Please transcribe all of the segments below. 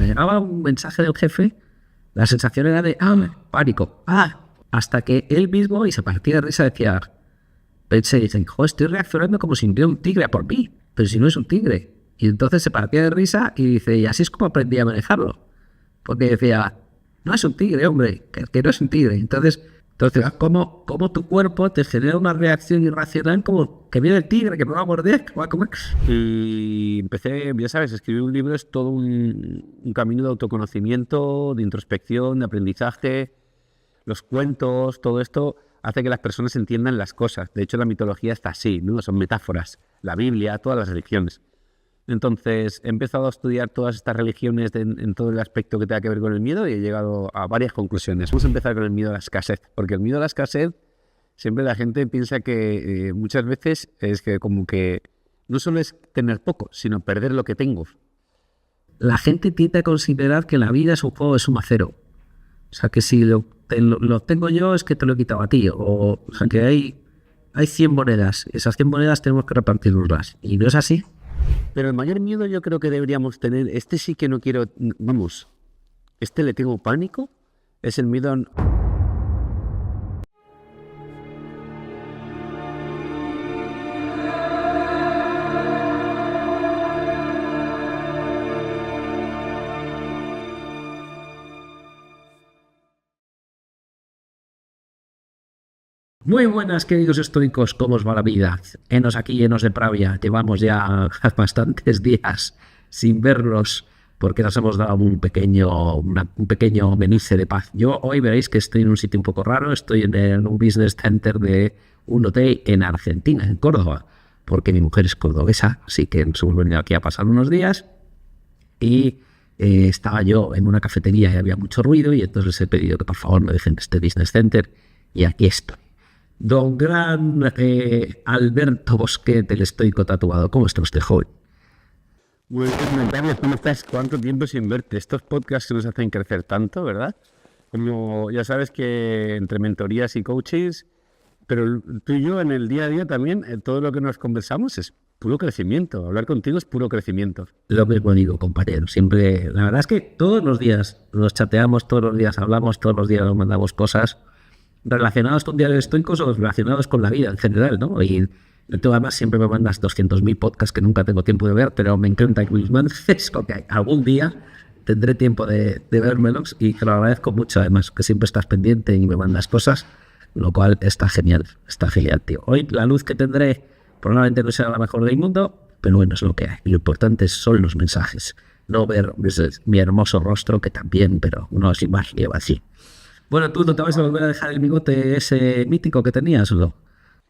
me llegaba un mensaje del jefe, la sensación era de pánico, hasta que él mismo, y se partía de risa, decía, pensé, dice, joder, estoy reaccionando como si viniera un tigre a por mí, pero si no es un tigre. Y entonces se partía de risa y dice, y así es como aprendí a manejarlo. Porque decía, no es un tigre, hombre, que no es un tigre. Entonces ¿cómo tu cuerpo te genera una reacción irracional como que viene el tigre, que me va a morder, que me va a comer? Y empecé, ya sabes, escribir un libro es todo un camino de autoconocimiento, de introspección, de aprendizaje. Los cuentos, todo esto hace que las personas entiendan las cosas. De hecho, la mitología está así, ¿no? Son metáforas. La Biblia, todas las religiones. Entonces, he empezado a estudiar todas estas religiones en todo el aspecto que tenga que ver con el miedo y he llegado a varias conclusiones. Vamos a empezar con el miedo a la escasez, porque el miedo a la escasez, siempre la gente piensa que muchas veces es que como que no solo es tener poco, sino perder lo que tengo. La gente tiende a considerar que la vida es un juego de suma cero. O sea, que si lo tengo yo es que te lo he quitado a ti. O sea, que hay 100 monedas. Esas 100 monedas tenemos que repartirlas. Y no es así. Pero el mayor miedo yo creo que deberíamos tener, este sí que no quiero, vamos, este le tengo pánico, es el miedo a... Muy buenas, queridos estoicos, ¿cómo os va la vida? Henos aquí, henos de Pravia. Llevamos ya bastantes días sin verlos porque nos hemos dado un pequeño menice de paz. Yo hoy veréis que estoy en un sitio un poco raro, estoy en un business center de un hotel en Argentina, en Córdoba, porque mi mujer es cordobesa, así que nos hemos venido aquí a pasar unos días y estaba yo en una cafetería y había mucho ruido y entonces les he pedido que por favor me dejen este business center y aquí estoy. Don gran Alberto Bosquet, el estoico tatuado. ¿Cómo está usted, joven? Muy bien, Carlos, ¿cómo estás? ¿Cuánto tiempo sin verte? Estos podcasts que nos hacen crecer tanto, ¿verdad? Como ya sabes que entre mentorías y coaches, pero tú y yo en el día a día también, todo lo que nos conversamos es puro crecimiento. Hablar contigo es puro crecimiento. Lo mismo digo, compañero. Siempre, la verdad es que todos los días nos chateamos, todos los días hablamos, todos los días nos mandamos cosas relacionados con diarios estoicos o relacionados con la vida en general, ¿no? Y tú además siempre me mandas 200.000 podcasts que nunca tengo tiempo de ver, pero me encanta que mis mandes, porque algún día tendré tiempo de vérmelos y te lo agradezco mucho, además, que siempre estás pendiente y me mandas cosas, lo cual está genial, tío. Hoy la luz que tendré probablemente no sea la mejor del mundo, pero bueno, es lo que hay. Lo importante son los mensajes, no ver mi hermoso rostro, que también, pero no es más lleva así. Bueno, ¿tú no te vas a volver a dejar el bigote ese mítico que tenías o no?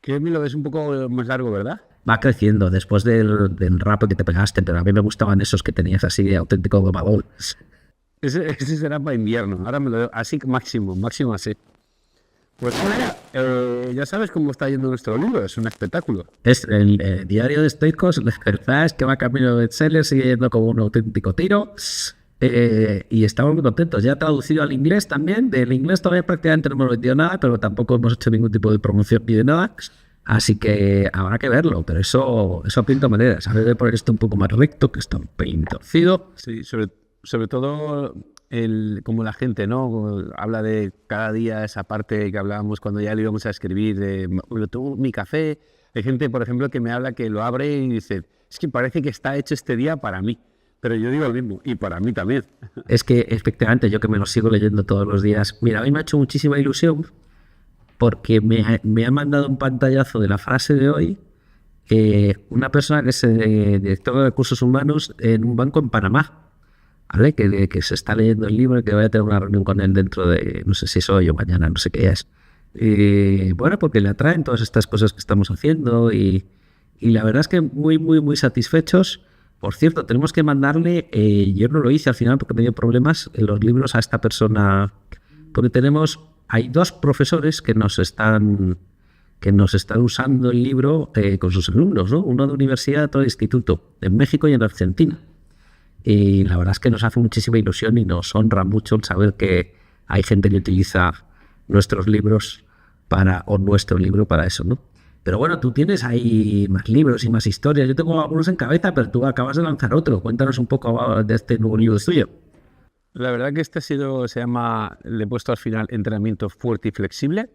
Que me lo ves un poco más largo, ¿verdad? Va creciendo después del rap que te pegaste, pero a mí me gustaban esos que tenías así de auténtico domador. Ese será para invierno, ahora me lo veo así máximo así. Pues ya sabes cómo está yendo nuestro libro, es un espectáculo. Es el diario de estoicos, la verdad es que va camino de bestseller, sigue yendo como un auténtico tiro. Y estamos muy contentos. Ya traducido al inglés también. Del inglés todavía prácticamente no hemos vendido nada, pero tampoco hemos hecho ningún tipo de promoción ni de nada. Así que habrá que verlo, pero eso pinta maneras. Habrá de poner esto un poco más recto, que está un pelín torcido. Sí, sobre todo como la gente, ¿no? Habla de cada día esa parte que hablábamos cuando ya le íbamos a escribir de mi café. Hay gente, por ejemplo, que me habla que lo abre y dice, es que parece que está hecho este día para mí. Pero yo digo lo mismo, y para mí también. Es que, efectivamente, yo que me lo sigo leyendo todos los días. Mira, a mí me ha hecho muchísima ilusión porque me ha mandado un pantallazo de la frase de hoy una persona que es director de recursos humanos en un banco en Panamá, ¿vale? Que se está leyendo el libro y que voy a tener una reunión con él dentro de, no sé si es hoy o mañana, no sé qué es. Bueno, porque le atraen todas estas cosas que estamos haciendo y la verdad es que muy, muy, muy satisfechos. Por cierto, tenemos que mandarle, yo no lo hice al final porque me dio problemas en los libros a esta persona, porque hay 2 profesores que nos están usando el libro con sus alumnos, ¿no? Uno de universidad, otro de instituto, en México y en Argentina. Y la verdad es que nos hace muchísima ilusión y nos honra mucho el saber que hay gente que utiliza nuestro libro para eso, ¿no? Pero bueno, tú tienes ahí más libros y más historias. Yo tengo algunos en cabeza, pero tú acabas de lanzar otro. Cuéntanos un poco de este nuevo libro tuyo. La verdad que este se llama, le he puesto al final entrenamiento fuerte y flexible,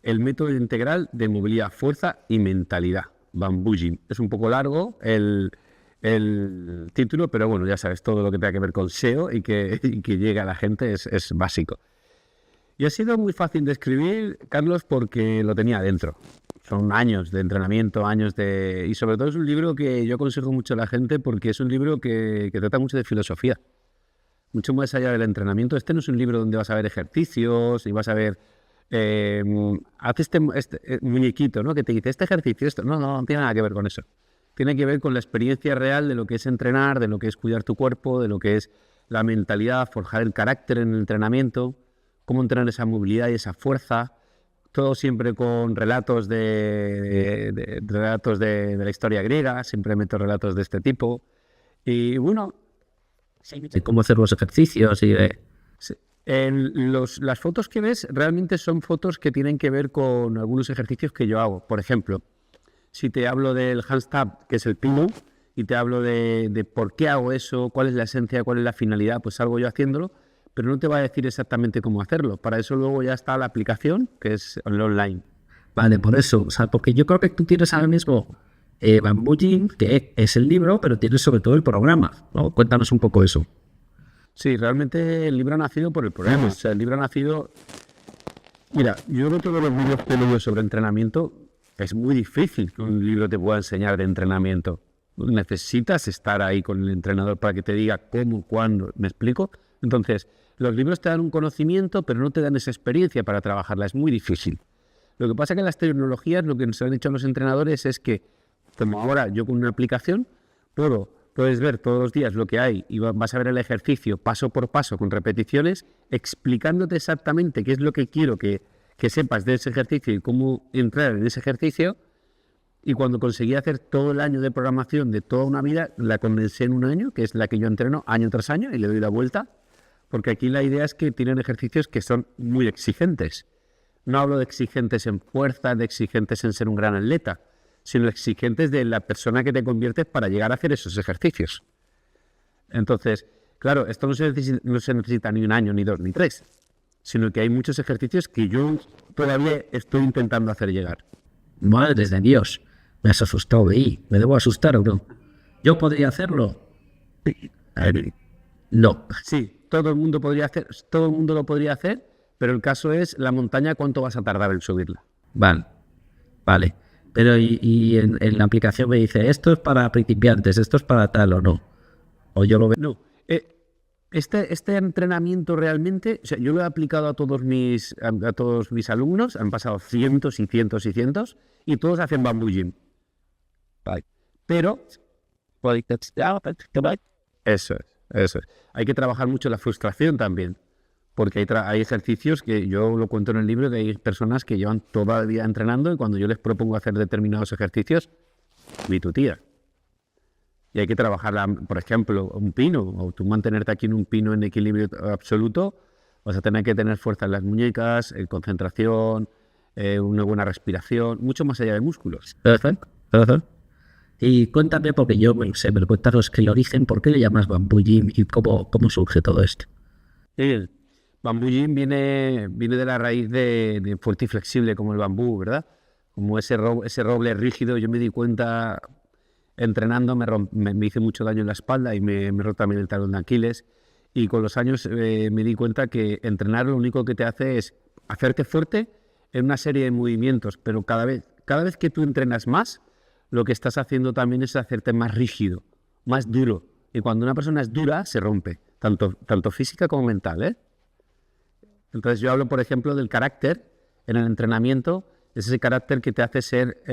el método integral de movilidad, fuerza y mentalidad, Bamboo Gym. Es un poco largo el título, pero bueno, ya sabes, todo lo que tenga que ver con SEO y que llegue a la gente es básico. Y ha sido muy fácil de escribir, Carlos, porque lo tenía dentro. Son años de entrenamiento, y sobre todo es un libro que yo aconsejo mucho a la gente porque es un libro que trata mucho de filosofía. Mucho más allá del entrenamiento. Este no es un libro donde vas a ver ejercicios y vas a ver... haz este muñequito, ¿no? Que te dice este ejercicio, esto. No tiene nada que ver con eso. Tiene que ver con la experiencia real de lo que es entrenar, de lo que es cuidar tu cuerpo, de lo que es la mentalidad, forjar el carácter en el entrenamiento, cómo entrenar esa movilidad y esa fuerza. Todo siempre con relatos de la historia griega. Siempre meto relatos de este tipo. Y bueno... De cómo hacer los ejercicios y de... Sí. Las fotos que ves realmente son fotos que tienen que ver con algunos ejercicios que yo hago. Por ejemplo, si te hablo del handstand, que es el pino, y te hablo de por qué hago eso, cuál es la esencia, cuál es la finalidad, pues salgo yo haciéndolo, pero no te va a decir exactamente cómo hacerlo. Para eso luego ya está la aplicación, que es el online. Vale, por eso, o sea, porque yo creo que tú tienes ahora mismo Bamboo Gym, que es el libro, pero tienes sobre todo el programa, ¿no? Cuéntanos un poco eso. Sí, realmente el libro ha nacido por el programa. O sea, el libro ha nacido... Mira, yo creo que todos los libros que leo sobre entrenamiento, es muy difícil que un libro te pueda enseñar de entrenamiento. Necesitas estar ahí con el entrenador para que te diga cómo, cuándo. ¿Me explico? Entonces, los libros te dan un conocimiento, pero no te dan esa experiencia para trabajarla. Es muy difícil. Lo que pasa es que las tecnologías, lo que nos han dicho los entrenadores es que, como ahora yo con una aplicación, puedes ver todos los días lo que hay y vas a ver el ejercicio paso por paso con repeticiones, explicándote exactamente qué es lo que quiero que sepas de ese ejercicio y cómo entrar en ese ejercicio. Y cuando conseguí hacer todo el año de programación de toda una vida, la condensé en un año, que es la que yo entreno año tras año y le doy la vuelta, porque aquí la idea es que tienen ejercicios que son muy exigentes. No hablo de exigentes en fuerza, de exigentes en ser un gran atleta, sino exigentes de la persona que te conviertes para llegar a hacer esos ejercicios. Entonces, claro, esto no se necesita ni un año, ni 2, ni 3, sino que hay muchos ejercicios que yo todavía estoy intentando hacer llegar. Madre de Dios, me has asustado ahí. ¿Me debo asustar o no? ¿Yo podría hacerlo? No. Sí, todo el mundo lo podría hacer, pero el caso es la montaña, ¿cuánto vas a tardar en subirla? Vale. Pero y en la aplicación me dice, esto es para principiantes, esto es para tal o no. O yo lo veo. No. Este entrenamiento realmente, o sea, yo lo he aplicado a todos mis alumnos, han pasado cientos y cientos y cientos, y todos hacen Bamboo Gym. Pero eso es. Hay que trabajar mucho la frustración también, porque hay ejercicios que yo lo cuento en el libro, que hay personas que llevan toda la vida entrenando y cuando yo les propongo hacer determinados ejercicios, mi tutía. Y hay que trabajar, por ejemplo, un pino, o tú mantenerte aquí en un pino en equilibrio absoluto, vas a tener que tener fuerza en las muñecas, concentración, una buena respiración, mucho más allá de músculos. Perfecto. Y cuéntame, porque yo me lo cuéntanos que el origen, ¿por qué le llamas Bamboo Gym y cómo surge todo esto? Sí, Bamboo Gym viene de la raíz de fuerte y flexible, como el bambú, ¿verdad? Como ese roble rígido. Yo me di cuenta, entrenando, me hice mucho daño en la espalda y me roto también el talón de Aquiles. Y con los años me di cuenta que entrenar lo único que te hace es hacerte fuerte en una serie de movimientos, pero cada vez que tú entrenas más, lo que estás haciendo también es hacerte más rígido, más duro. Y cuando una persona es dura, se rompe, tanto física como mental, ¿eh? Entonces yo hablo, por ejemplo, del carácter en el entrenamiento, es ese carácter que te hace ser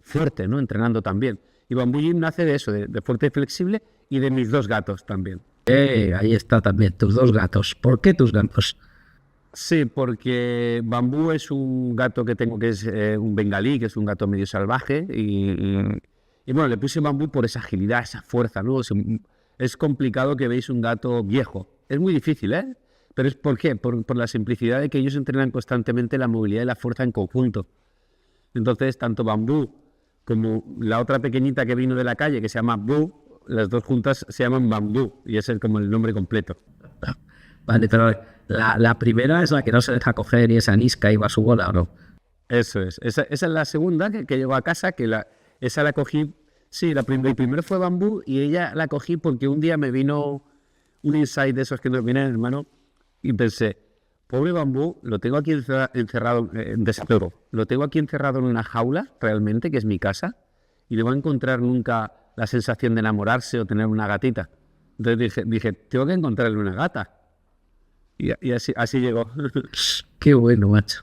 fuerte, ¿no? Entrenando también. Y Bamboo Gym nace de eso, de fuerte y flexible, y de mis 2 gatos también. Ahí está también, tus 2 gatos. ¿Por qué tus gatos? Sí, porque Bambú es un gato que tengo que es un bengalí, que es un gato medio salvaje, y bueno, le puse Bambú por esa agilidad, esa fuerza, ¿no? Es complicado que veáis un gato viejo. Es muy difícil, ¿eh? Pero es ¿por qué? Por la simplicidad de que ellos entrenan constantemente la movilidad y la fuerza en conjunto. Entonces, tanto Bambú como la otra pequeñita que vino de la calle, que se llama Boo, las 2 juntas se llaman Bambú, y ese es como el nombre completo. Vale, pero la primera es la que no se deja coger y es anisca y va a su bola, ¿o no? Eso es. Esa es la segunda que llegó a casa, esa la cogí. Sí, el primero fue Bambú y ella la cogí porque un día me vino un insight de esos que nos vienen, hermano, y pensé, pobre Bambú, lo tengo aquí encerrado, desespero, lo tengo aquí encerrado en una jaula, realmente, que es mi casa, y no va a encontrar nunca la sensación de enamorarse o tener una gatita. Entonces dije, tengo que encontrarle una gata. Y así llegó. Qué bueno, macho.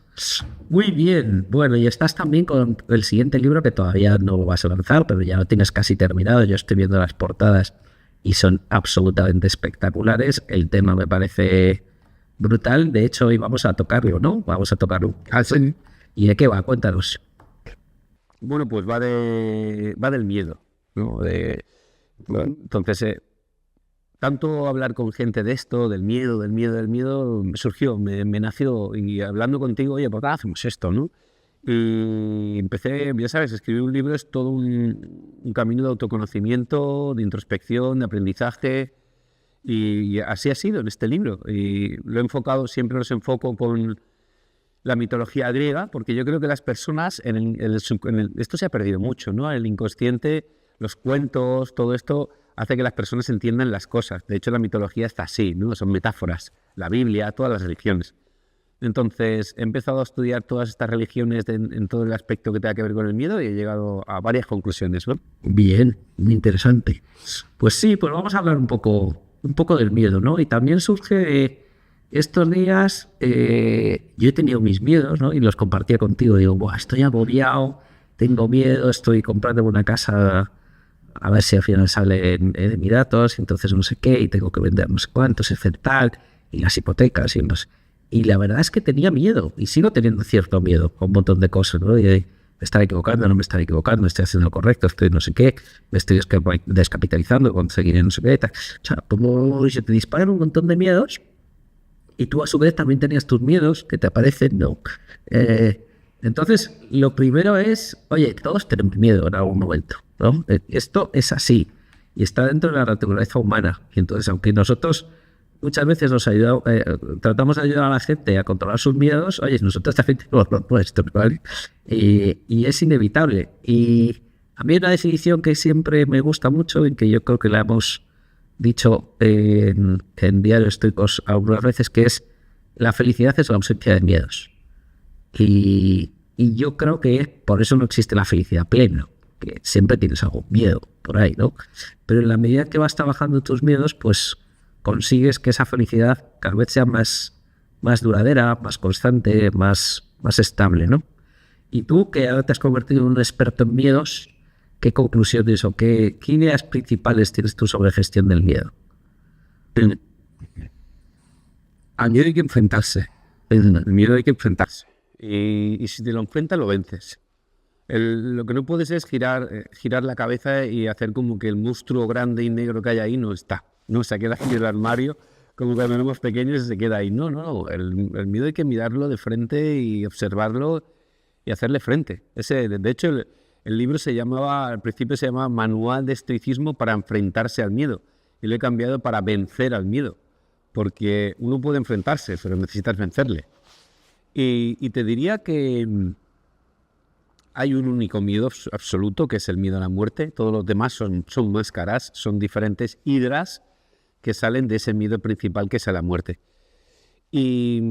Muy bien. Bueno, y estás también con el siguiente libro que todavía no lo vas a lanzar, pero ya lo tienes casi terminado. Yo estoy viendo las portadas y son absolutamente espectaculares. El tema me parece brutal. De hecho, hoy vamos a tocarlo, ¿no? Vamos a tocarlo. Sí. ¿Y de qué va? Cuéntanos. Bueno, pues va del miedo, ¿no? Entonces, tanto hablar con gente de esto, del miedo, me surgió, me nació, y hablando contigo, oye, ¿por qué hacemos esto, no? Y empecé, ya sabes, escribir un libro es todo un camino de autoconocimiento, de introspección, de aprendizaje, y así ha sido en este libro. Y lo he enfocado, siempre los enfoco con la mitología griega, porque yo creo que las personas, esto se ha perdido mucho, ¿no? El inconsciente, los cuentos, todo esto hace que las personas entiendan las cosas. De hecho, la mitología está así, ¿no? Son metáforas. La Biblia, todas las religiones. Entonces, he empezado a estudiar todas estas religiones en todo el aspecto que tenga que ver con el miedo y he llegado a varias conclusiones, ¿no? Bien, muy interesante. Pues sí, pues vamos a hablar un poco del miedo, ¿no? Y también surge estos días, yo he tenido mis miedos, ¿no? Y los compartía contigo. Digo, buah, estoy agobiado, tengo miedo, estoy comprándome una casa a ver si al final sale en Emiratos, entonces no sé qué, y tengo que vender no sé cuántos, etcétera, tal, y las hipotecas, y no sé. Y la verdad es que tenía miedo, y sigo teniendo cierto miedo con un montón de cosas, ¿no? Y me estaré equivocando, no me estaré equivocando, estoy haciendo lo correcto, estoy no sé qué, me estoy descapitalizando, conseguiré no sé qué, tal. O sea, como se te disparan un montón de miedos, y tú a su vez también tenías tus miedos que te aparecen, ¿no? Entonces, lo primero es, oye, todos tenemos miedo en algún momento, ¿no? Esto es así y está dentro de la naturaleza humana. Y entonces, aunque nosotros muchas veces tratamos de ayudar a la gente a controlar sus miedos, oye, nosotros también tenemos los nuestros, ¿vale? Y es inevitable. Y a mí una definición que siempre me gusta mucho y que yo creo que la hemos dicho en Diario Estoicos algunas veces, que es la felicidad es la ausencia de miedos. Y yo creo que por eso no existe la felicidad plena, que siempre tienes algún miedo por ahí, ¿no? Pero en la medida que vas trabajando tus miedos, pues consigues que esa felicidad cada vez sea más duradera, más constante, más estable, ¿no? Y tú, que ahora te has convertido en un experto en miedos, ¿qué conclusiones o qué ideas principales tienes tú sobre gestión del miedo? Al miedo hay que enfrentarse. El miedo hay que enfrentarse. Y si te lo enfrentas, lo vences. Lo que no puedes es girar la cabeza y hacer como que el monstruo grande y negro que hay ahí no está. No, se queda en el armario, como cuando éramos pequeños se queda ahí. No. El miedo hay que mirarlo de frente y observarlo y hacerle frente. De hecho, el libro al principio se llamaba Manual de Estoicismo para enfrentarse al miedo. Y lo he cambiado para vencer al miedo. Porque uno puede enfrentarse, pero necesitas vencerle. Y te diría que hay un único miedo absoluto, que es el miedo a la muerte. Todos los demás son máscaras, son diferentes hidras que salen de ese miedo principal, que es a la muerte. Y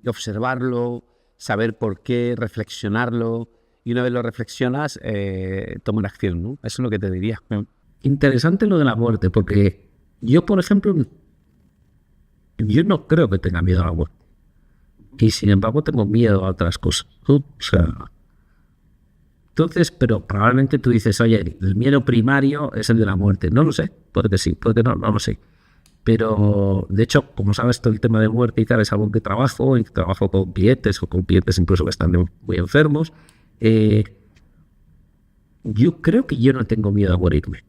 observarlo, saber por qué, reflexionarlo, y una vez lo reflexionas, tomar acción, ¿no? Eso es lo que te diría. Interesante lo de la muerte, porque yo, por ejemplo, yo no creo que tenga miedo a la muerte. Y sin embargo tengo miedo a otras cosas. O sea, entonces, pero probablemente tú dices, oye, el miedo primario es el de la muerte. No lo sé, puede que sí, puede que no lo sé. Pero, de hecho, como sabes, todo el tema de muerte y tal es algo que trabajo, y trabajo con clientes o con clientes incluso que están muy enfermos. Yo creo que yo no tengo miedo a morirme.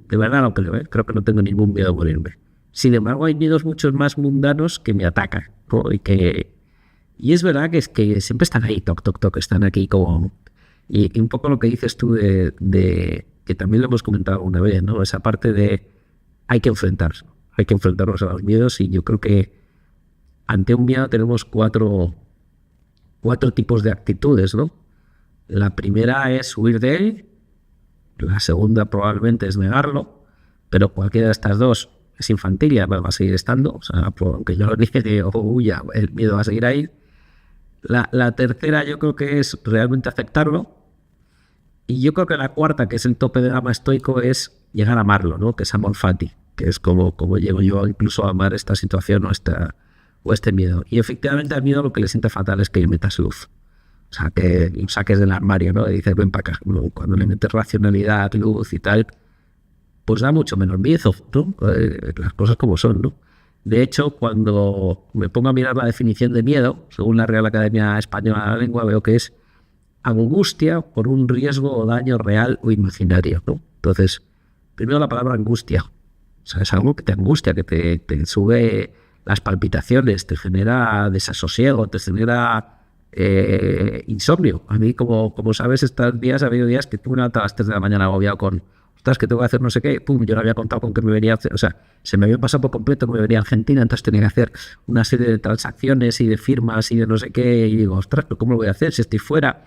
De verdad lo creo, creo que no tengo ningún miedo a morirme. Sin embargo, hay miedos muchos más mundanos que me atacan, ¿no? Y es verdad que siempre están ahí, toc, están aquí como... Y un poco lo que dices tú de que también lo hemos comentado una vez, ¿no? Esa parte de hay que enfrentarnos a los miedos, y yo creo que ante un miedo tenemos cuatro tipos de actitudes, ¿no? La primera es huir de él, la segunda probablemente es negarlo, pero cualquiera de estas dos es infantil y además va a seguir estando, o sea, aunque yo lo dije o huya, el miedo va a seguir ahí. La tercera yo creo que es realmente aceptarlo, y yo creo que la cuarta, que es el tope de gama estoico, es llegar a amarlo, ¿no? Que es amor fati, que es como llego yo incluso a amar esta situación o este miedo. Y efectivamente al miedo lo que le siente fatal es que le metas luz. O sea, que lo saques del armario, ¿no? Y dices, ven para acá. Cuando le metes racionalidad, luz y tal, pues da mucho menos miedo, ¿no? Las cosas como son, ¿no? De hecho, cuando me pongo a mirar la definición de miedo, según la Real Academia Española de la Lengua, veo que es angustia por un riesgo o daño real o imaginario, ¿no? Entonces, primero la palabra angustia. O sea, es algo que te angustia, que te sube las palpitaciones, te genera desasosiego, te genera insomnio. A mí, como sabes, estos días ha habido días que tuve una a las 3 de la mañana agobiado con, ostras, que tengo que hacer no sé qué, pum, yo no había contado con que me venía a hacer, o sea, se me había pasado por completo que me venía a Argentina, entonces tenía que hacer una serie de transacciones y de firmas y de no sé qué, y digo, ostras, pero ¿cómo lo voy a hacer si estoy fuera?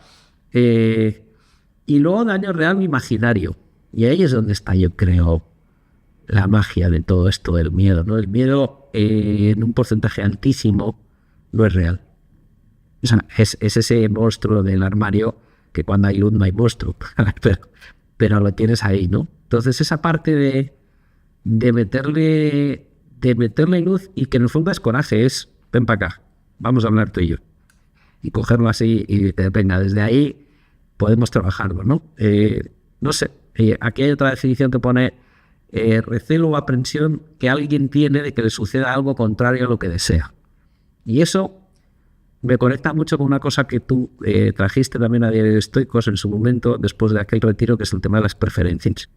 Y luego daño real o imaginario, y ahí es donde está, yo creo, la magia de todo esto del miedo, ¿no? El miedo en un porcentaje altísimo no es real. O sea, es ese monstruo del armario que cuando hay luz no hay monstruo, pero lo tienes ahí, ¿no? Entonces esa parte de meterle luz y que en el fondo es coraje, es ven para acá, vamos a hablar tú y yo. Y cogerlo así y venga, desde ahí podemos trabajarlo, ¿no? No sé, aquí hay otra definición que pone recelo o aprensión que alguien tiene de que le suceda algo contrario a lo que desea. Y eso me conecta mucho con una cosa que tú trajiste también a Diario de Estoicos en su momento, después de aquel retiro, que es el tema de las preferencias.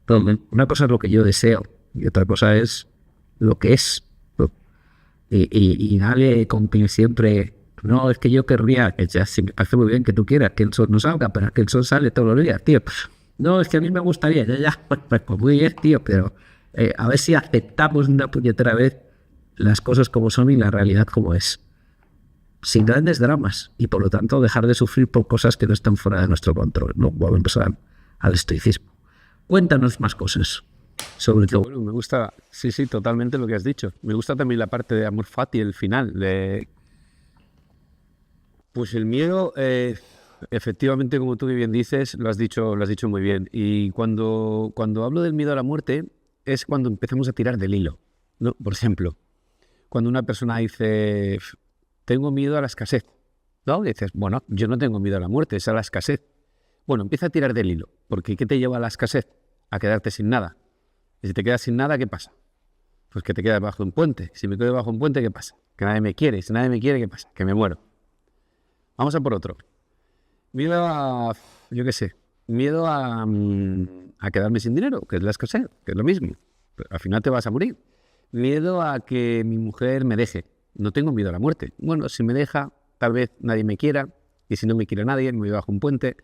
Entonces, una cosa es lo que yo deseo y otra cosa es lo que es, ¿no? Y dale con que siempre, no, es que yo querría, que ya sí me parece muy bien que tú quieras que el sol no salga, pero que el sol sale todos los días, tío. No, es que a mí me gustaría, ya, pues muy bien, tío, pero a ver si aceptamos una puñetera vez las cosas como son y la realidad como es, sin grandes dramas, y por lo tanto dejar de sufrir por cosas que no están fuera de nuestro control, ¿no? Volvemos al estoicismo. Cuéntanos más cosas sobre todo. Bueno, me gusta, sí, totalmente lo que has dicho. Me gusta también la parte de amor fati, el final. Pues el miedo, efectivamente, como tú bien dices, lo has dicho muy bien. Y cuando hablo del miedo a la muerte, es cuando empezamos a tirar del hilo, ¿no? Por ejemplo, cuando una persona dice, tengo miedo a la escasez, ¿no? Y dices, bueno, yo no tengo miedo a la muerte, es a la escasez. Bueno, empieza a tirar del hilo, porque ¿qué te lleva a la escasez? A quedarte sin nada. Y si te quedas sin nada, ¿qué pasa? Pues que te quedas bajo un puente. Si me quedo bajo un puente, ¿qué pasa? Que nadie me quiere. Si nadie me quiere, ¿qué pasa? Que me muero. Vamos a por otro. Miedo a, yo qué sé, miedo a quedarme sin dinero, que es la escasez, que es lo mismo. Pero al final te vas a morir. Miedo a que mi mujer me deje. No tengo miedo a la muerte. Bueno, si me deja, tal vez nadie me quiera. Y si no me quiere nadie, me voy bajo un puente.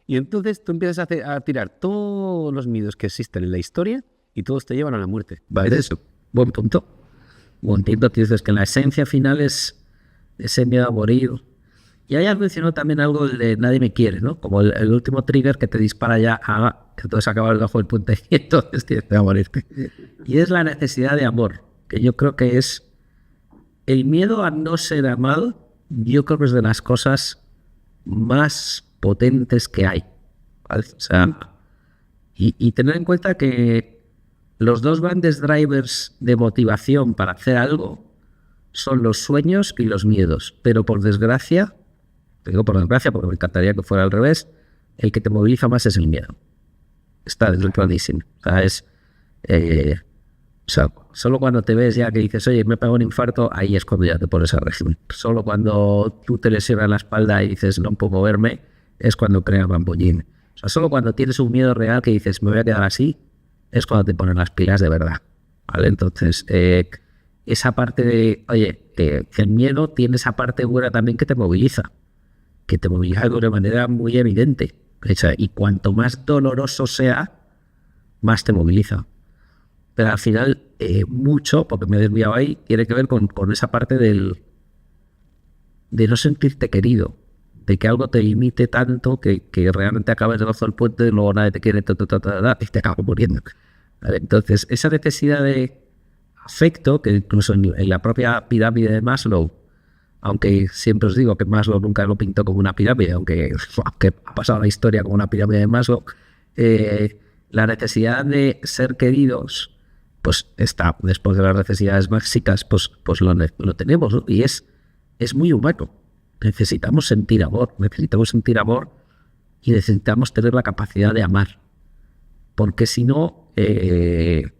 Y entonces tú empiezas a tirar todos los miedos que existen en la historia y todos te llevan a la muerte. Vale, eso. Buen punto. Buen punto. Dices que la esencia final es ese miedo a morir. Y ahí has mencionado también algo de nadie me quiere, ¿no? Como el último trigger que te dispara ya a que entonces acabas bajo el puente y entonces tienes que morirte. Y es la necesidad de amor, que yo creo que es el miedo a no ser amado. Yo creo que es de las cosas más potentes que hay, ¿vale? O sea, y tener en cuenta que los dos grandes drivers de motivación para hacer algo son los sueños y los miedos, pero por desgracia, te digo por desgracia porque me encantaría que fuera al revés, el que te moviliza más es el miedo. Está clarísimo. O sea, solo cuando te ves ya que dices, oye, me pego un infarto, ahí es cuando ya te pones a régimen. Solo cuando tú te lesionas la espalda y dices, no puedo moverme, es cuando crea bambollín. O sea, solo cuando tienes un miedo real que dices, me voy a quedar así, es cuando te ponen las pilas de verdad, ¿vale? Entonces, esa parte de, oye, el miedo tiene esa parte buena también que te moviliza de una manera muy evidente. O sea, y cuanto más doloroso sea, más te moviliza. Pero al final, mucho, porque me he desviado ahí, tiene que ver con esa parte de no sentirte querido, de que algo te limite tanto que realmente acabes debajo del puente y luego nadie te quiere y te acabas muriendo. ¿Vale? Entonces, esa necesidad de afecto, que incluso en la propia pirámide de Maslow, aunque siempre os digo que Maslow nunca lo pintó como una pirámide, aunque ha pasado la historia como una pirámide de Maslow, la necesidad de ser queridos, pues está, después de las necesidades básicas, pues lo tenemos, ¿no? Y es muy humano. Necesitamos sentir amor y necesitamos tener la capacidad de amar, porque si no,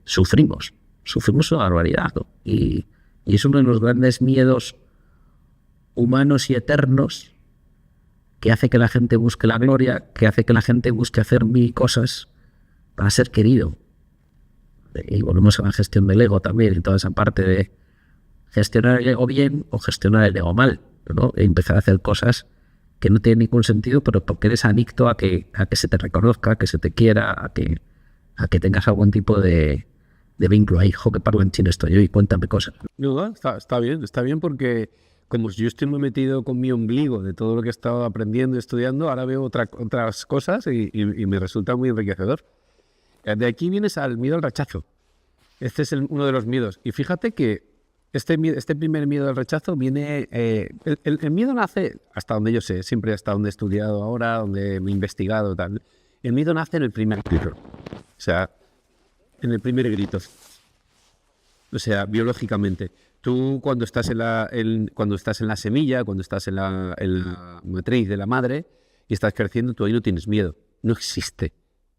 sufrimos una barbaridad, ¿no? Y es uno de los grandes miedos humanos y eternos que hace que la gente busque la gloria, que hace que la gente busque hacer mil cosas para ser querido. Y volvemos a la gestión del ego también, y toda esa parte de gestionar el ego bien o gestionar el ego mal, ¿no? E empezar a hacer cosas que no tienen ningún sentido, pero porque eres adicto a que se te reconozca, a que se te quiera, a que tengas algún tipo de vínculo ahí. Jo, que parlo en chino estoy yo y cuéntame cosas. No, está bien porque como yo estoy muy metido con mi ombligo de todo lo que he estado aprendiendo y estudiando, ahora veo otras cosas y me resulta muy enriquecedor. De aquí vienes al miedo al rechazo. Este es uno de los miedos. Y fíjate que este primer miedo al rechazo viene... el miedo nace, hasta donde yo sé, siempre hasta donde he estudiado ahora, donde me he investigado, tal. El miedo nace en el primer grito. O sea, en el primer grito. O sea, biológicamente. Tú cuando estás en la semilla, cuando estás en la matriz de la madre y estás creciendo, tú ahí no tienes miedo. No existe.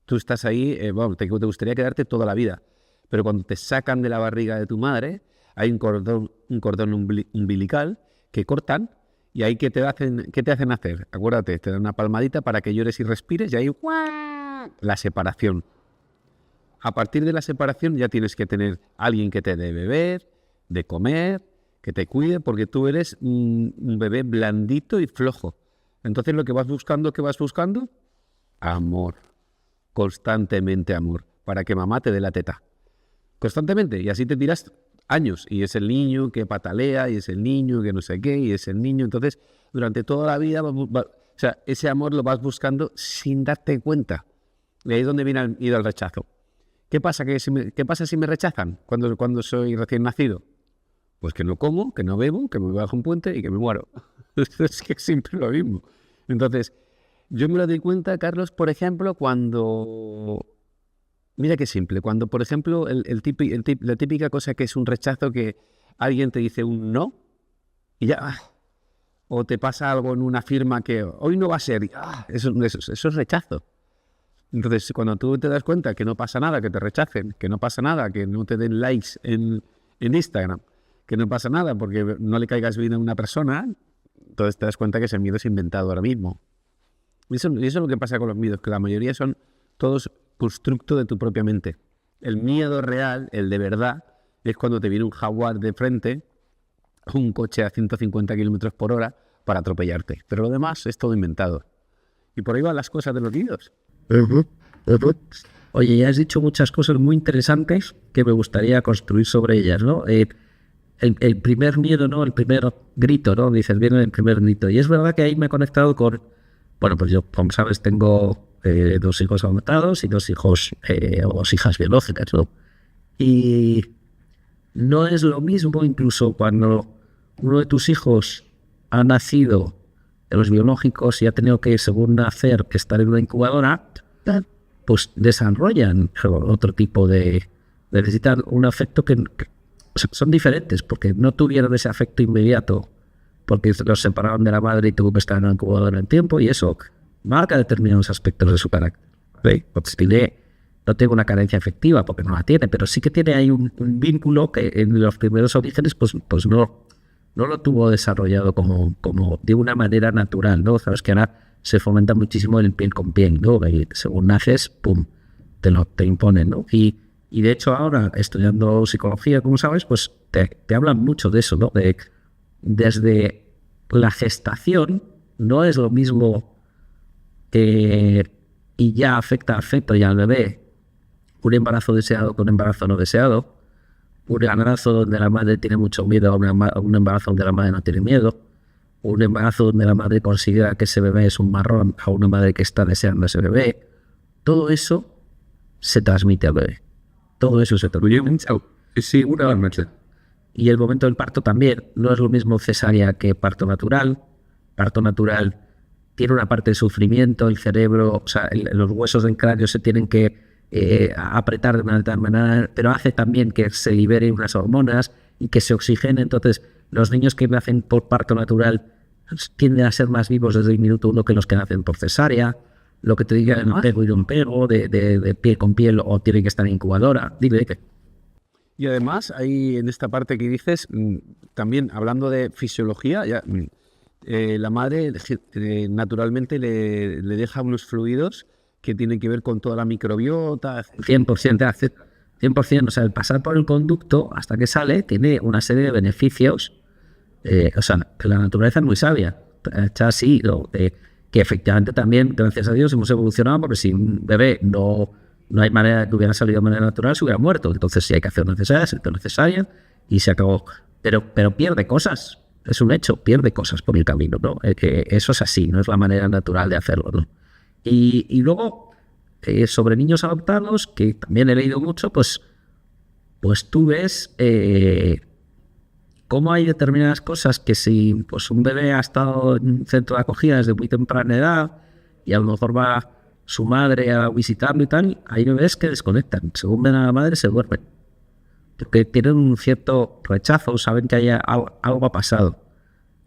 Tú estás ahí, te gustaría quedarte toda la vida. Pero cuando te sacan de la barriga de tu madre, hay un cordón umbilical que cortan y ahí ¿qué te hacen hacer? Acuérdate, te dan una palmadita para que llores y respires y ahí la separación. A partir de la separación ya tienes que tener alguien que te dé beber, de comer, que te cuide, porque tú eres un bebé blandito y flojo. Entonces lo que vas buscando, amor. Constantemente amor, para que mamá te dé la teta. Constantemente, y así te tiras años, y es el niño que patalea, y es el niño que no sé qué, y es el niño. Entonces, durante toda la vida, o sea, ese amor lo vas buscando sin darte cuenta. Y ahí es donde viene el miedo al rechazo. ¿Qué pasa? ¿Qué pasa si me rechazan cuando soy recién nacido? Pues que no como, que no bebo, que me bajo un puente y que me muero. Es que es siempre lo mismo. Entonces, yo me lo doy cuenta, Carlos, por ejemplo, cuando... Mira qué simple. Cuando, por ejemplo, la típica cosa que es un rechazo, que alguien te dice un no y ya... o te pasa algo en una firma que hoy no va a ser. Eso es rechazo. Entonces, cuando tú te das cuenta que no pasa nada, que te rechacen, que no pasa nada, que no te den likes en Instagram, que no pasa nada porque no le caigas bien a una persona, entonces te das cuenta que ese miedo es inventado ahora mismo. Y eso es lo que pasa con los miedos, que la mayoría son todos constructo de tu propia mente. El miedo real, el de verdad, es cuando te viene un jaguar de frente, un coche a 150 kilómetros por hora para atropellarte. Pero lo demás es todo inventado. Y por ahí van las cosas de los miedos. Oye, ya has dicho muchas cosas muy interesantes que me gustaría construir sobre ellas, ¿no? El primer miedo, ¿no? El primer grito, ¿no? Dices, viene el primer grito. Y es verdad que ahí me he conectado con... Bueno, pues yo, como sabes, tengo 2 hijos adoptados y 2 hijas biológicas, ¿no? Y no es lo mismo incluso cuando uno de tus hijos ha nacido de los biológicos y ha tenido que, según nacer, que estar en una incubadora, pues desarrollan otro tipo de... necesitan un afecto que son diferentes, porque no tuvieron ese afecto inmediato, porque los separaron de la madre y tuvo que estar en la incubadora en tiempo, y eso marca determinados aspectos de su carácter. ¿Sí? Porque no tiene una carencia afectiva, porque no la tiene, pero sí que tiene ahí un vínculo que en los primeros orígenes pues no lo tuvo desarrollado como de una manera natural, ¿no? Sabes que ahora se fomenta muchísimo el piel con piel, ¿no? Y según naces, ¡pum!, te imponen, ¿no? Y de hecho ahora, estudiando psicología, como sabes, pues te hablan mucho de eso, ¿no? Desde la gestación no es lo mismo y ya afecta al feto y al bebé un embarazo deseado con un embarazo no deseado, un embarazo donde la madre tiene mucho miedo a un embarazo donde la madre no tiene miedo, un embarazo donde la madre considera que ese bebé es un marrón a una madre que está deseando ese bebé. Todo eso se transmite al bebé. Todo eso se transmite. Sí, una noche. Y el momento del parto también. No es lo mismo cesárea que parto natural. Parto natural tiene una parte de sufrimiento, el cerebro, o sea, los huesos del cráneo se tienen que apretar de una determinada manera, pero hace también que se liberen unas hormonas y que se oxigene. Entonces, los niños que nacen por parto natural tienden a ser más vivos desde el minuto 1 que los que nacen por cesárea. Lo que te diga de un pego y de un pego, de piel con piel, o tienen que estar en incubadora. Dime, ¿qué? Y además, ahí en esta parte que dices, también hablando de fisiología, la madre naturalmente le deja unos fluidos que tienen que ver con toda la microbiota, etc. 100%, 100%. O sea, el pasar por el conducto hasta que sale tiene una serie de beneficios. O sea, que la naturaleza es muy sabia. Está así, que efectivamente también, gracias a Dios, hemos evolucionado, porque si un bebé no hay manera de que hubiera salido de manera natural, se hubiera muerto. Entonces, si hay que hacer necesaria, se hace necesaria y se acabó. Pero pierde cosas. Es un hecho, pierde cosas por el camino, ¿no? Eso es así, no es la manera natural de hacerlo, ¿no? Y luego, sobre niños adoptados, que también he leído mucho, pues tú ves cómo hay determinadas cosas que si pues un bebé ha estado en un centro de acogida desde muy temprana edad y a lo mejor va su madre a visitarlo y tal, hay bebés que desconectan. Según ven a la madre, se duermen. Porque tienen un cierto rechazo, saben que algo ha pasado.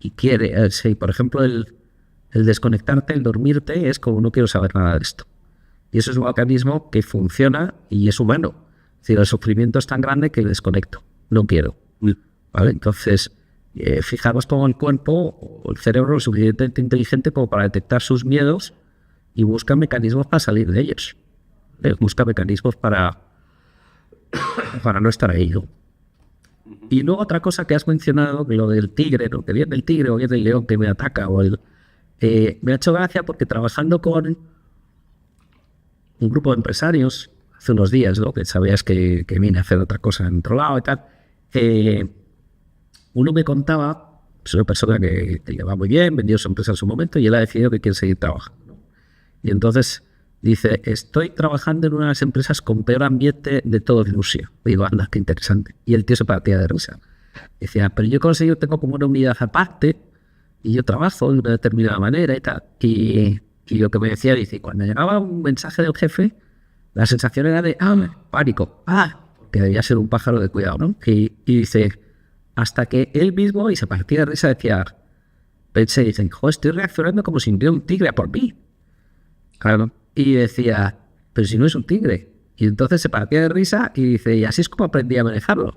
Y quiere, sí, por ejemplo, el desconectarte, el dormirte, es como no quiero saber nada de esto. Y eso es un mecanismo que funciona y es humano. Es decir, el sufrimiento es tan grande que desconecto. No quiero. ¿Vale? Entonces, fijaros cómo el cuerpo o el cerebro es suficientemente inteligente como para detectar sus miedos y busca mecanismos para salir de ellos. Busca mecanismos para no estar ahí, ¿no? Y luego otra cosa que has mencionado, lo del tigre, ¿no? Que viene el tigre o viene el león que me ataca. Me ha hecho gracia porque trabajando con un grupo de empresarios hace unos días, ¿no? Que sabías que vine a hacer otra cosa en otro lado y tal, uno me contaba, es una persona que le va muy bien, vendió su empresa en su momento y él ha decidido que quiere seguir trabajando, ¿no? Y entonces dice, estoy trabajando en una de las empresas con peor ambiente de todo Rusia. Digo, anda, qué interesante. Y el tío se partía de risa. Decía, pero yo he conseguido, tengo como una unidad aparte y yo trabajo de una determinada manera y tal. Y lo que me decía, dice, cuando llegaba un mensaje del jefe, la sensación era de, pánico, que debía ser un pájaro de cuidado, ¿no? Y dice, hasta que él mismo, y se partía de risa, decía, pensé, dice, joder, estoy reaccionando como si hubiera un tigre a por mí. Claro. Y decía, pero si no es un tigre. Y entonces se partía de risa y dice, y así es como aprendí a manejarlo.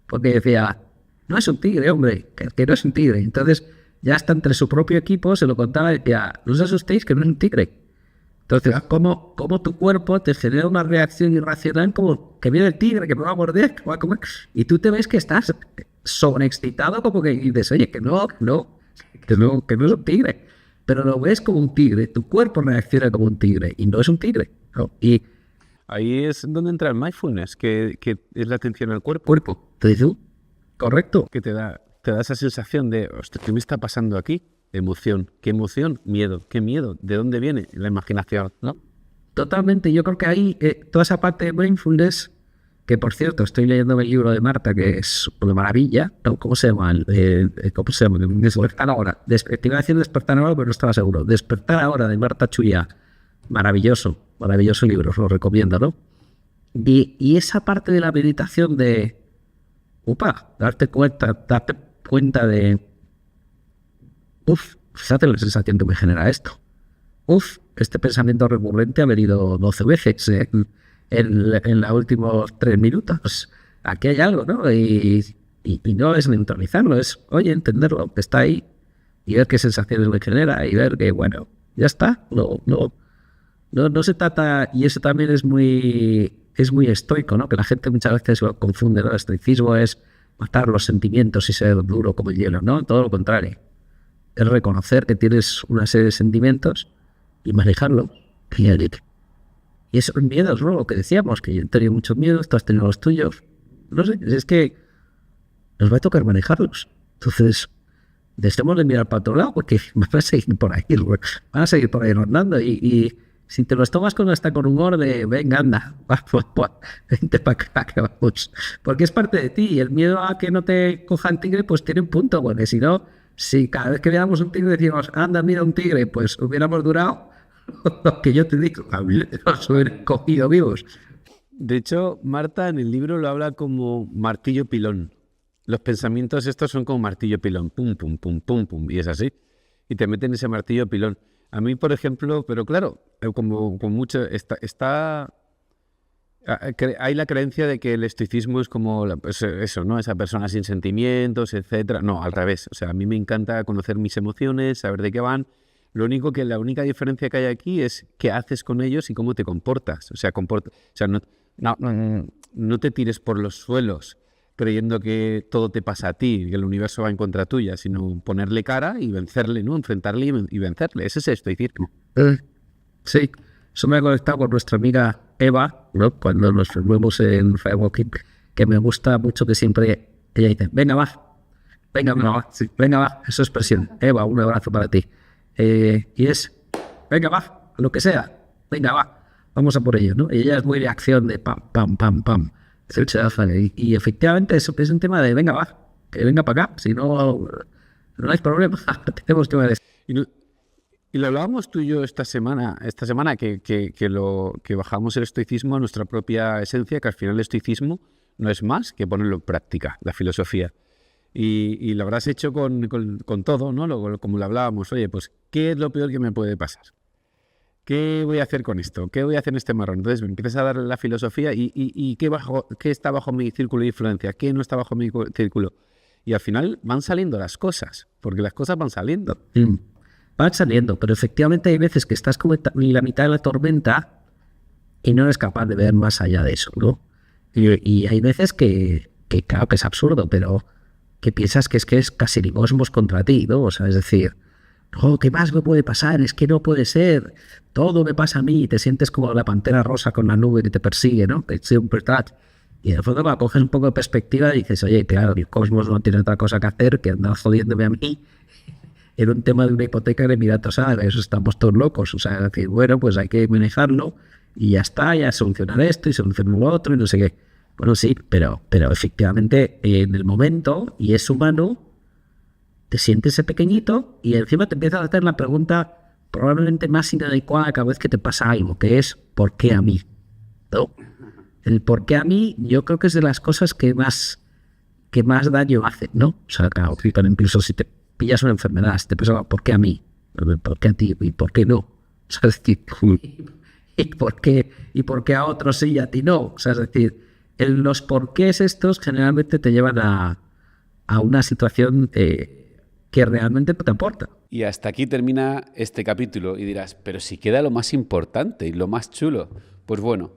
Porque decía, no es un tigre, hombre, que no es un tigre. Entonces, ya hasta entre su propio equipo se lo contaba y decía, no os asustéis que no es un tigre. Entonces, ¿cómo tu cuerpo te genera una reacción irracional como que viene el tigre, que me va a morder, que va a comer? Y tú te ves que estás sobreexcitado, como que dices, oye, que no es un tigre. Pero lo ves como un tigre, tu cuerpo reacciona como un tigre y no es un tigre, ¿no? Y ahí es donde entra el mindfulness, que es la atención al cuerpo. ¿Te dices tú? Correcto. Que te da esa sensación de, hostia, ¿qué me está pasando aquí? Emoción. ¿Qué emoción? Miedo. ¿Qué miedo? ¿De dónde viene? La imaginación, ¿no? Totalmente. Yo creo que ahí toda esa parte de mindfulness, que por cierto estoy leyendo el libro de Marta, que es una maravilla, ¿no? ¿Cómo se llama? ¿Cómo se llama? Despertar ahora. Te iba a decir despertar ahora, pero no estaba seguro. Despertar ahora, de Marta Chuya. Maravilloso libro, os lo recomiendo, ¿no? Y esa parte de la meditación de darte cuenta de fíjate la sensación que me genera esto. Este pensamiento recurrente ha venido 12 veces en los últimos 3 minutos. Pues aquí hay algo, ¿no? Y no es neutralizarlo, es, oye, entenderlo, que está ahí y ver qué sensaciones me genera y ver que, bueno, ya está. No se trata, y eso también es muy estoico, ¿no? Que la gente muchas veces lo confunde, ¿no? El estoicismo es matar los sentimientos y ser duro como el hielo, ¿no? Todo lo contrario. Es reconocer que tienes una serie de sentimientos y manejarlo. Y esos miedos, ¿no? Lo que decíamos, que yo he tenido muchos miedos, tú has tenido los tuyos. No sé, es que nos va a tocar manejarlos. Entonces, dejemos de mirar para otro lado porque van a seguir por ahí, van a seguir por ahí rondando. Y si te los tomas con humor de, venga, anda, vente para acá, que vamos. Porque es parte de ti y el miedo a que no te cojan tigre, pues tiene un punto, porque si no, si cada vez que veamos un tigre decimos, anda, mira un tigre, pues hubiéramos durado lo que yo te digo, a mí nos hubieran cogido vivos. De hecho, Marta en el libro lo habla como martillo pilón. Los pensamientos estos son como martillo pilón, pum, pum, pum, pum, pum, y es así. Y te meten ese martillo pilón. A mí, por ejemplo, pero claro, como con mucho, hay la creencia de que el estoicismo es como pues eso, ¿no? Esa persona sin sentimientos, etcétera. No, al revés. O sea, a mí me encanta conocer mis emociones, saber de qué van. La única diferencia que hay aquí es qué haces con ellos y cómo te comportas. O sea, no te tires por los suelos creyendo que todo te pasa a ti, que el universo va en contra tuya, sino ponerle cara y vencerle, ¿no? Enfrentarle y vencerle. Ese es el estoicismo. Sí, eso me ha conectado con nuestra amiga Eva, ¿no? Cuando nos vemos en Firewalking, que me gusta mucho que siempre ella dice, venga, va, sí, venga, va, eso es expresión. Eva, un abrazo para ti. Y es, venga, va, lo que sea, venga, va, vamos a por ello, ¿no? Y ella es muy de acción de pam, pam, pam, pam. Y efectivamente es un tema de, venga, va, que venga para acá, si no, no hay problema, tenemos que ver. Y lo hablábamos tú y yo esta semana que bajamos el estoicismo a nuestra propia esencia, que al final el estoicismo no es más que ponerlo en práctica, la filosofía. Y lo habrás hecho con todo, ¿no? Como lo hablábamos, oye, pues, ¿qué es lo peor que me puede pasar? ¿Qué voy a hacer con esto? ¿Qué voy a hacer en este marrón? Entonces me empiezas a dar la filosofía y qué está bajo mi círculo de influencia, qué no está bajo mi círculo. Y al final van saliendo las cosas, porque las cosas van saliendo. Van saliendo, pero efectivamente hay veces que estás como en la mitad de la tormenta y no eres capaz de ver más allá de eso, ¿no? Y hay veces que claro que es absurdo, pero que piensas que es casi el cosmos contra ti, ¿no? O sea, es decir, oh, ¿qué más me puede pasar? Es que no puede ser. Todo me pasa a mí y te sientes como la pantera rosa con la nube que te persigue, ¿no? Que siempre está. Y en el fondo cuando coges un poco de perspectiva y dices, oye, claro, el cosmos no tiene otra cosa que hacer que andar jodiéndome a mí en un tema de una hipoteca de Emiratos Árabes. Estamos todos locos. O sea, es decir, bueno, pues hay que manejarlo y ya está, ya solucionar esto y solucionar lo otro y no sé qué. Bueno, sí, pero efectivamente en el momento, y es humano, te sientes ese pequeñito y encima te empiezas a hacer la pregunta probablemente más inadecuada cada vez que te pasa algo, que es ¿por qué a mí? ¿No? El por qué a mí yo creo que es de las cosas que más daño hace, ¿no? O sea, claro, incluso si te pillas una enfermedad, si te pasa ¿por qué a mí? ¿Por qué a ti? ¿Y por qué no? O sea, es decir, ¿y por qué a otros sí y a ti no? O sea, es decir, los porqués estos generalmente te llevan a una situación que realmente no te aporta. Y hasta aquí termina este capítulo y dirás, pero si queda lo más importante y lo más chulo. Pues bueno,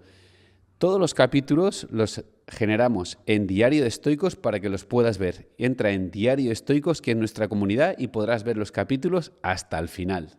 todos los capítulos los generamos en Diario de Estoicos para que los puedas ver. Entra en Diario de Estoicos, que es nuestra comunidad, y podrás ver los capítulos hasta el final.